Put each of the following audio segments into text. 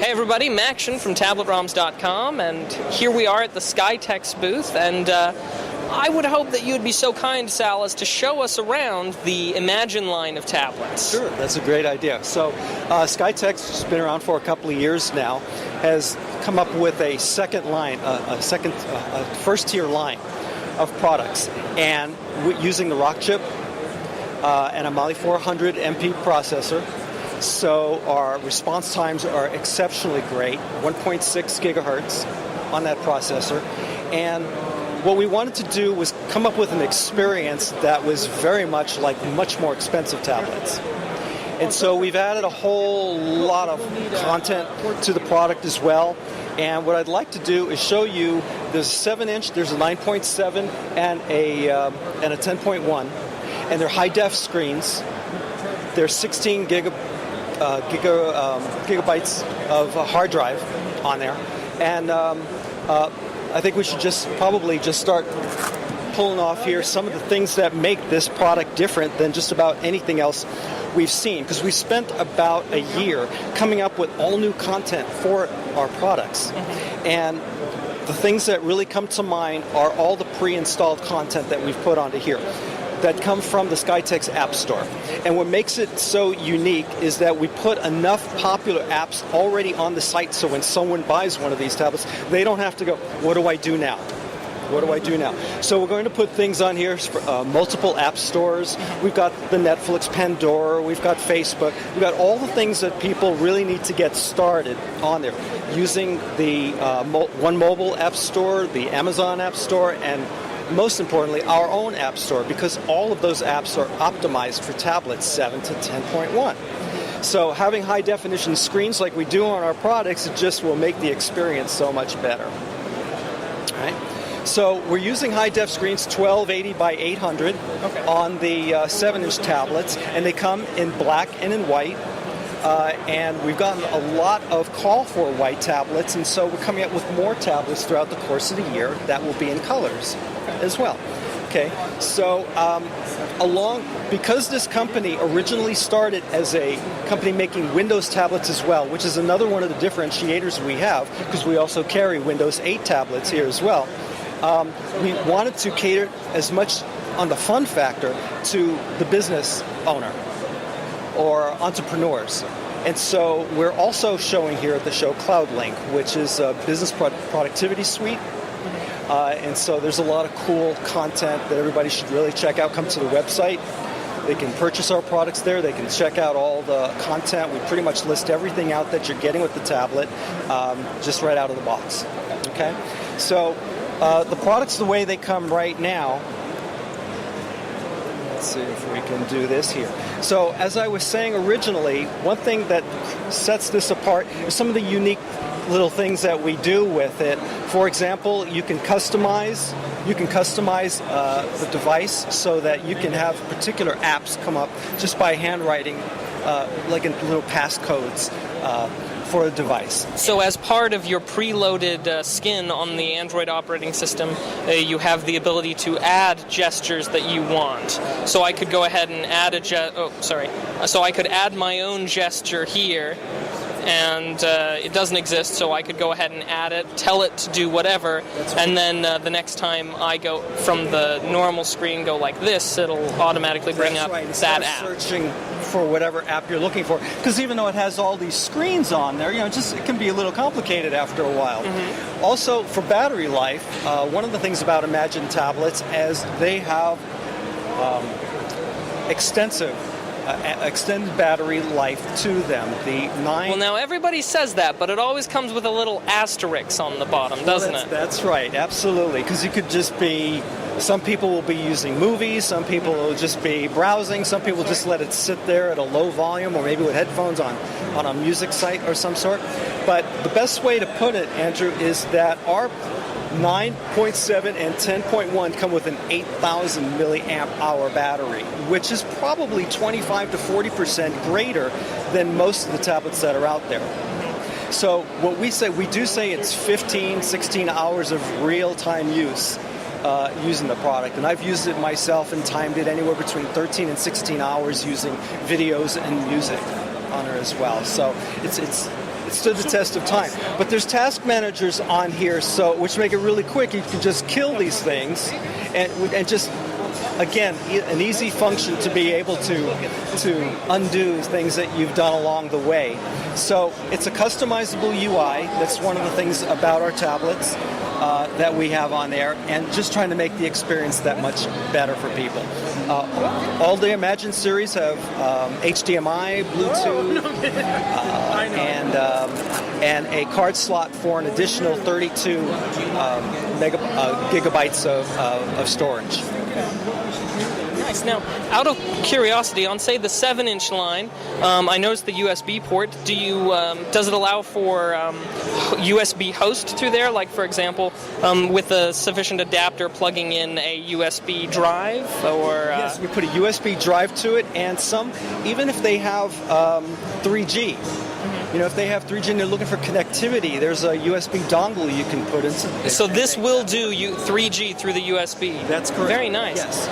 Hey everybody, Macktion from tabletroms.com, and here we are at the SkyTex booth, and I would hope that you would be so kind, Sal, as to show us around the Imagine line of tablets. Sure, that's a great idea. So SkyTex has been around for a couple of years now, has come up with a second line, a first-tier line of products, and using the Rock chip and a Mali 400 MP processor. So our response times are exceptionally great, 1.6 gigahertz on that processor. And what we wanted to do was come up with an experience that was very much like much more expensive tablets. And so we've added a whole lot of content to the product as well. And what I'd like to do is show you there's a 7-inch, there's a 9.7, and a 10.1. And they're high-def screens. There's 16 gigabytes of hard drive on there. And I think we should probably start pulling off here some of the things that make this product different than just about anything else we've seen, because we spent about a year coming up with all new content for our products. And the things that really come to mind are all the pre-installed content that we've put onto here that come from the SkyTex App Store. And what makes it so unique is that we put enough popular apps already on the site, so when someone buys one of these tablets, they don't have to go, what do I do now? What do I do now? So we're going to put things on here, multiple app stores. We've got the Netflix, Pandora, we've got Facebook. We've got all the things that people really need to get started on there, using the One Mobile App Store, the Amazon App Store, and most importantly, our own App Store, because all of those apps are optimized for tablets 7 to 10.1. So having high-definition screens like we do on our products, it just will make the experience so much better. All right? So we're using high-def screens, 1280 by 800, on the 7-inch tablets, and they come in black and in white. And we've gotten a lot of call for white tablets, and so we're coming up with more tablets throughout the course of the year that will be in colors as well. Okay, so because this company originally started as a company making Windows tablets as well, which is another one of the differentiators we have, because we also carry Windows 8 tablets here as well, we wanted to cater as much on the fun factor to the business owner or entrepreneurs. And so we're also showing here at the show CloudLink, which is a business productivity suite. And so there's a lot of cool content that everybody should really check out. Come to the website. They can purchase our products there. They can check out all the content. We pretty much list everything out that you're getting with the tablet, just right out of the box. Okay? So the products, the way they come right now, let's see if we can do this here. So as I was saying originally, one thing that sets this apart is some of the unique little things that we do with it. For example, you can customize the device so that you can have particular apps come up just by handwriting, like in little passcodes for a device. So as part of your preloaded skin on the Android operating system, you have the ability to add gestures that you want. So I could go ahead and add So I could add my own gesture here, and it doesn't exist, so I could go ahead and add it, tell it to do whatever, and then the next time I go from the normal screen, go like this, it'll automatically bring up that app. Searching for whatever app you're looking for, because even though it has all these screens on there, it can be a little complicated after a while. Also, for battery life, one of the things about Imagine tablets is they have extended battery life to them. Well, now everybody says that, but it always comes with a little asterisk on the bottom, doesn't it? That's right, absolutely, because you could just be, some people will be using movies, some people will just be browsing, some people just let it sit there at a low volume, or maybe with headphones on a music site or some sort. But the best way to put it, Andrew, is that our 9.7 and 10.1 come with an 8,000 milliamp hour battery, which is probably 25 to 40% greater than most of the tablets that are out there. So what we do say it's 15, 16 hours of real-time use using the product. And I've used it myself and timed it anywhere between 13 and 16 hours using videos and music on her as well. So it's it stood the test of time. But there's task managers on here, which make it really quick. You can just kill these things, and just, again, an easy function to be able to undo things that you've done along the way. So it's a customizable UI. That's one of the things about our tablets that we have on there, and just trying to make the experience that much better for people. All the Imagine series have HDMI, Bluetooth, and a card slot for an additional 32 gigabytes of storage. Nice. Now, out of curiosity, on say the 7-inch line, I noticed the USB port. Does it allow for USB host through there? Like, for example, with a sufficient adapter, plugging in a USB drive, or yes, we put a USB drive to it, and even if they have 3G. You know, if they have 3G and they're looking for connectivity, there's a USB dongle you can put in. So this will do 3G through the USB. That's correct. Very nice. Yes.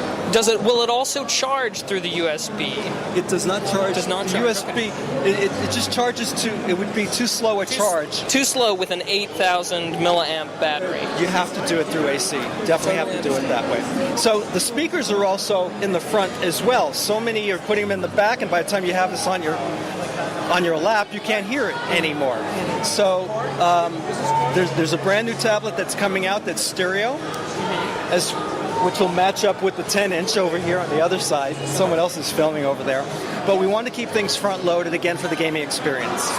Will it also charge through the USB? It does not charge. Does not charge. USB. Okay. It just charges it would be too slow a charge. Too slow with an 8,000 milliamp battery. You have to do it through AC. Definitely have to do it that way. So the speakers are also in the front as well. So many you're putting them in the back, and by the time you have this on your lap, you can't hear it anymore. So there's a brand new tablet that's coming out that's stereo, which will match up with the 10-inch over here on the other side. Someone else is filming over there. But we want to keep things front-loaded, again, for the gaming experience.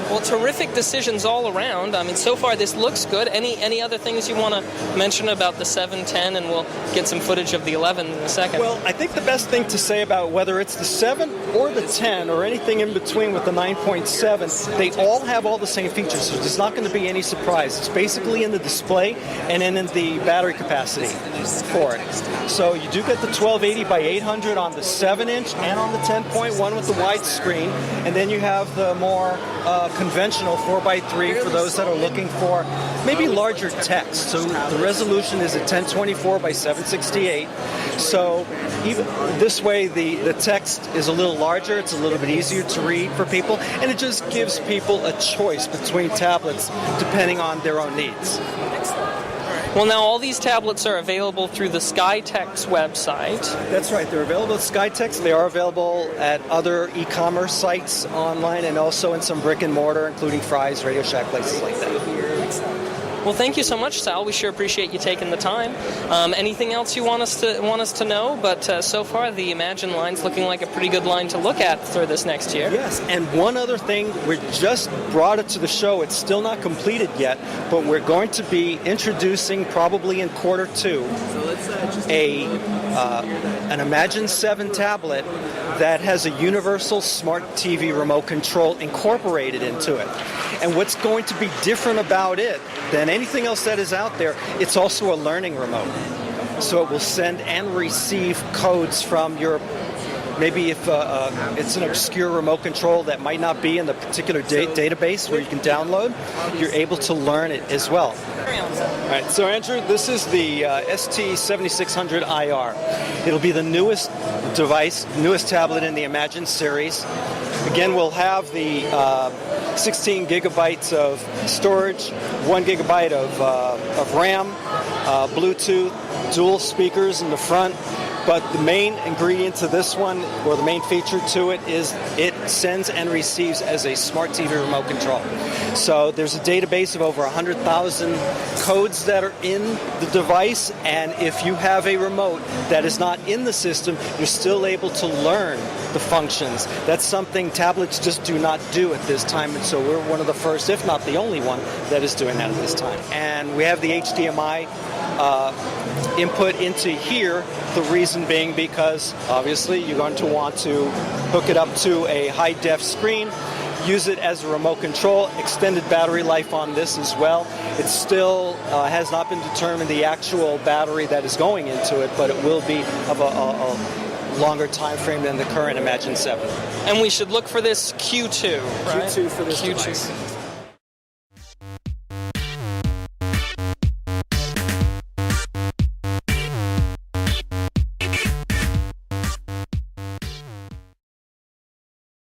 Well, terrific decisions all around. I mean, so far this looks good. Any other things you want to mention about the 7, 10, and we'll get some footage of the 11 in a second. Well, I think the best thing to say about whether it's the 7 or the 10 or anything in between with the 9.7, they all have all the same features, so there's not going to be any surprise. It's basically in the display and in the battery capacity for it. So you do get the 1280 by 800 on the 7-inch and on the 10.1 with the wide screen, and then you have the more conventional 4x3 for those that are looking for maybe larger text. So the resolution is at 1024 by 768. So even this way, the text is a little larger. It's a little bit easier to read for people, and it just gives people a choice between tablets depending on their own needs. Well, now all these tablets are available through the SkyTex website. That's right. They're available at SkyTex. They are available at other e-commerce sites online, and also in some brick and mortar, including Fry's, Radio Shack, places like that. Well, thank you so much, Sal. We sure appreciate you taking the time. Anything else you want us to know? But so far, the Imagine line's looking like a pretty good line to look at for this next year. Yes, and one other thing, we just brought it to the show. It's still not completed yet, but we're going to be introducing, probably in Q2, an Imagine 7 tablet that has a universal smart TV remote control incorporated into it. And what's going to be different about it than anything else that is out there, it's also a learning remote. So it will send and receive codes from your, maybe if it's an obscure remote control that might not be in the particular database where you can download, you're able to learn it as well. All right, so Andrew, this is the ST7600IR. It'll be the newest device, newest tablet in the Imagine series. Again, we'll have the 16 gigabytes of storage, 1 gigabyte of RAM, Bluetooth, dual speakers in the front. But the main ingredient to this one, or the main feature to it, is it sends and receives as a smart TV remote control. So there's a database of over 100,000 codes that are in the device, and if you have a remote that is not in the system, you're still able to learn the functions. That's something tablets just do not do at this time, and so we're one of the first, if not the only one, that is doing that at this time. And we have the HDMI input into here, the reason being because obviously you're going to want to hook it up to a high-def screen, use it as a remote control, extended battery life on this as well. It still has not been determined the actual battery that is going into it, but it will be of a longer time frame than the current Imagine 7. And we should look for this Q2, right? Q2 for this Q2. device.